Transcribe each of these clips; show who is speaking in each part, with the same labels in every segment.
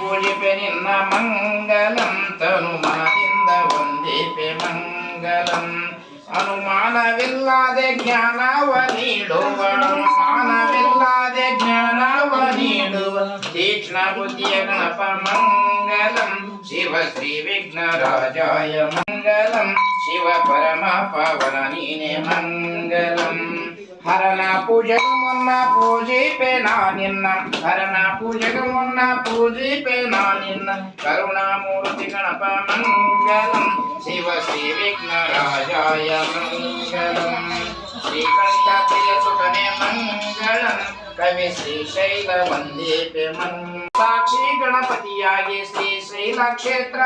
Speaker 1: ಪೂಜಿಪೆ ನಿನ್ನ ಮಂಗಲಂ ತನು ಮನದಿಂದ ವಂದಿಪೆ ಮಂಗಲಂ ಅನುಮಾನವಿಲ್ಲದೆ ಜ್ಞಾನವ ನೀಡುವ ಅನುಮಾನವಿಲ್ಲದೆ ಜ್ಞಾನವ ನೀಡುವ ತೀಕ್ಷ್ಣ ಬುದ್ಧಿಯ ಗಣಪ ಮಂಗಲಂ ಶಿವ ಶ್ರೀ ವಿಘ್ನರಾಜಾಯ ಮಂಗಲಂ ಶಿವ ಪರಮ ಪವನ ನೀನೆ ಮಂಗಲಂ ಹರನ ಪೂಜೆಗೆ ಮುನ್ನ ಪೂಜಿಪೆ ನಾನಿನ್ನ ಹರನ ಪೂಜೆಗೆ ಮುನ್ನ ಪೂಜಿಪೆ ನಾನಿನ್ನ ಕರುಣಾಮೂರ್ತಿ ಗಣಪ ಮಂಗಲಂ ಶಿವ ಶ್ರೀ ವಿಘ್ನರಾಜಾಯ ಮಂಗಲಂ ಶ್ರೀಕಂಠ ಪ್ರಿಯ ಸುಖನೆ ಮಂಗಳಂ ಕವಿ ಶ್ರೀಶೈಲ ವಂದಿಪೆ ಸಾಕ್ಷಿ ಗಣಪತಿಯಾಗಿ ಶ್ರೀಶೈಲ ಕ್ಷೇತ್ರ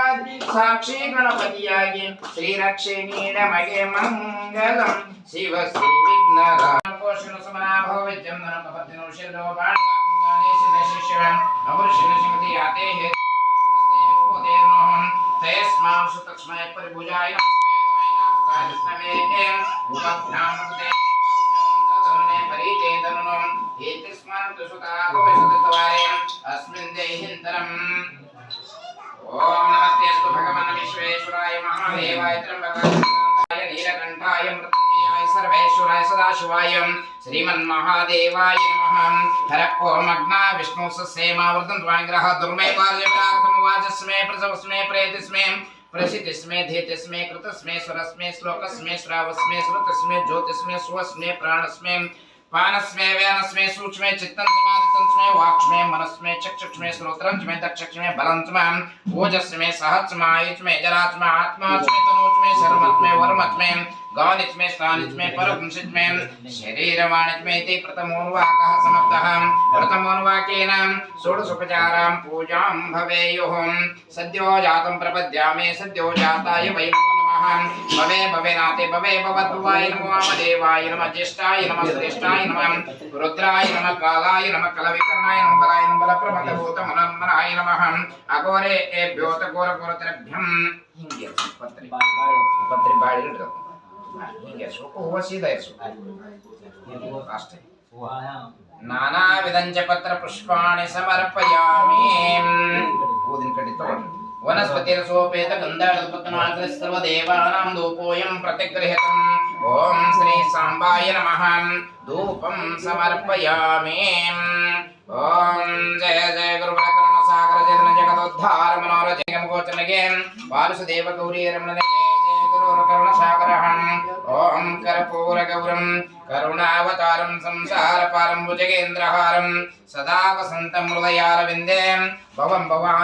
Speaker 1: ಸಾಕ್ಷಿ ಗಣಪತಿಯಾಗಿ ಶ್ರೀರಕ್ಷೆ ನೀಡಮಗೆ ಮಂಗಲಂ ಶಿವ ಶ್ರೀ ವಿಘ್ನರಾಜೋಷಣ ಸಮನಾಭವ ವಿದ್ಯಂಧನ ಕಪತಿನೋ ಶಿರೋ ಬಾಣೇಶನ ಶಿಷ್ಯಂ ಅಪುರುಷನ ಶ್ರೀಮತಿ ಯಾತೆ ಹೇತಸ್ತೆ ಭೂದೇನೋಹಂ ತಯಸ್ಮಾಂ ಸುತಕ್ಷ್ಮಯ ಪರಿಭುಜಾಯ ನಮಸ್ತೆ ಕೃಷ್ಣವೇ ಉಪಜ್ಞಾನಮುಕ್ತೆ ಪರಿತೆ ಧನುನಂ ಏತಸ್ಮಾನ್ ತುಸುತಾ ಭವಸತವಾರೆ ಅಸ್ಮಿನ್ ದೇಹಿಂತರಂ ಓಂ ನಮಸ್ತೆ ಅಸ್ತು ಭಗವನ್ ವಿಶ್ವೇಶ್ವರಾಯ ಮಹಾದೇವಾಯ ತ್ರ್ಯಂಬಕಾಯ ನೀಲಕಂಠಾಯ ಮೃತ್ಯುಂಜಯಾಯ ಸರ್ವೇಶ್ವರಾಯ ಸದಾಶಿವಾಯ ಶ್ರೀಮನ್ಮಹಾದೇವಾಯ ನಮಃ ಹರ ಓಂ ಅಗ್ನಾ ವಿಷ್ಣು ಸಸ್ಯೇಮಾವೃತಂ ತ್ವಾಂಗ್ರಹ ದುರ್ಮೇ ಪಾರ್ಯವ್ರಾಗತಂ ವಾಚಸ್ಮೇ ಪ್ರಸವಸ್ಮೇ ಪ್ರೇತಿಸ್ಮೇ प्रसिद्धिस्मे धीतिस्मे कृतस्मे स्वरस्मे श्लोकस्मे श्रावस्मे श्रुतस्मे ज्योतिस्मे सुवस्मे प्राणस्मे पानस्मे व्यानस्मे सूक्ष्मे चित्तं समाधितंस्मे वाक्ष्मे मनस्मे चक्षुष्मे श्रोत्रंस्मे दक्षस्मे बलंस्मे ओजस्मे सहस्मे आयुष्मे जरास्मे आत्मास्मे तनोस्मे शर्मस्मे वर्मस्मे गानिस्मे स्थानिस्मे परपुंसिस्मे शरीरवाणिस्मे इति प्रथमोन्वाकः समर्थः प्रथमोन्वाकेन षोडशोपचारां पूजां भवेयुः सद्यो जातं प्रपद्यामि सद्यो जाताय वै नमः भवे भवेनाते भवे भवद्भवाय नमो वामदेवाय नमः ज्येष्ठाय नमः श्रेष्ठाय नमः रुद्राय नमः कालाय नमः कलविकर्णाय नमः बलाय नमः बलप्रमथभूतमनन्मनाय नमः अघोरे एभ्योत घोरघोरतरेभ्यं ಹಿಂಗೆ ಪತ್ರಿ ಬಾಳಿ ಇಡ್ಬೇಕು ಹಿಂಗೆ ಸ್ವಲ್ಪ ಹೂವ ಸೀದಾ ಇರಿಸು ಅಷ್ಟೇ ನಾನಾ ವಿಧಂಚ ಪತ್ರ ಪುಷ್ಪಾಣಿ ಸಮರ್ಪಯಾಮಿ ಊದಿನ ಕಡ್ಡಿ ತಗೊಳ್ಳಿ ವನಸ್ಪತಿರ ಸೋಪೇತ ಗಂಧಾಢ್ಯ ಪದ್ಮನಾಭ ಸರ್ವದೇವಾನಾಂ ಧೂಪೋಯಂ ಪ್ರತಿಗೃಹ್ಯತಂ ಓಂ ಶ್ರೀ ಸಾಂಬಾಯ ನಮಃ ಧೂಪಂ ಸಮರ್ಪಯಾಮಿ ಓಂ ಜಯ ಜಯ ಗುರುಬಲಕರ್ಣ ಸಾಗರ ಜಯನ ಜಗದೋದ್ಧಾರ ಮನೋರ ಜಗಂ ಗೋಚನಗೆ ವಾಸುದೇವ ಗೌರಿ ರಮಣ ಜಯ ಜಯ ಗುರು ಕರುಣ ಸಾಗರಹಂ ಓಂ ಕರ್ಪೂರ ಗೌರಂ ಕರುಣಾವತಾರಂ ಸಂಸಾರ ಪಾರಂ ಭುಜಗೇಂದ್ರಹಾರಂ ಸದಾ ವಸಂತ ಹೃದಯಾರವಿಂದೇ ಭವಂ ಭವ